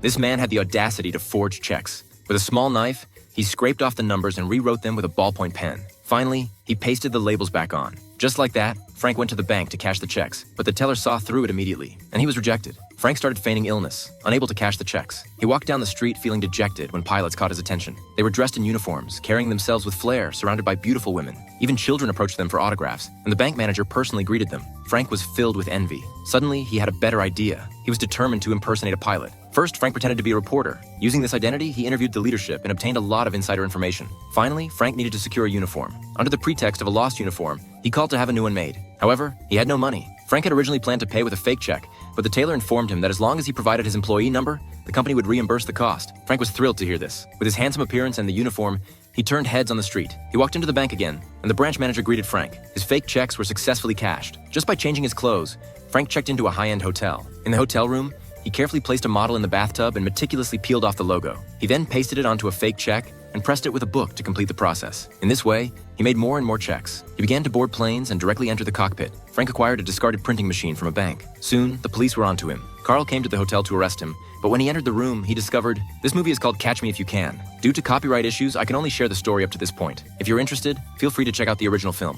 This man had the audacity to forge checks. With a small knife, he scraped off the numbers and rewrote them with a ballpoint pen. Finally, he pasted the labels back on. Just like that, Frank went to the bank to cash the checks, but the teller saw through it immediately, and he was rejected. Frank started feigning illness, unable to cash the checks. He walked down the street feeling dejected when pilots caught his attention. They were dressed in uniforms, carrying themselves with flair, surrounded by beautiful women. Even children approached them for autographs, and the bank manager personally greeted them. Frank was filled with envy. Suddenly, he had a better idea. He was determined to impersonate a pilot. First, Frank pretended to be a reporter. Using this identity, he interviewed the leadership and obtained a lot of insider information. Finally, Frank needed to secure a uniform. Under the pretext of a lost uniform, he called to have a new one made. However, he had no money. Frank had originally planned to pay with a fake check, but the tailor informed him that as long as he provided his employee number, the company would reimburse the cost. Frank was thrilled to hear this. With his handsome appearance and the uniform, he turned heads on the street. He walked into the bank again, and the branch manager greeted Frank. His fake checks were successfully cashed. Just by changing his clothes, Frank checked into a high-end hotel. In the hotel room, he carefully placed a model in the bathtub and meticulously peeled off the logo. He then pasted it onto a fake check and pressed it with a book to complete the process. In this way, he made more and more checks. He began to board planes and directly enter the cockpit. Frank acquired a discarded printing machine from a bank. Soon, the police were onto him. Carl came to the hotel to arrest him, but when he entered the room, he discovered, "This movie is called Catch Me If You Can. Due to copyright issues, I can only share the story up to this point. If you're interested, feel free to check out the original film."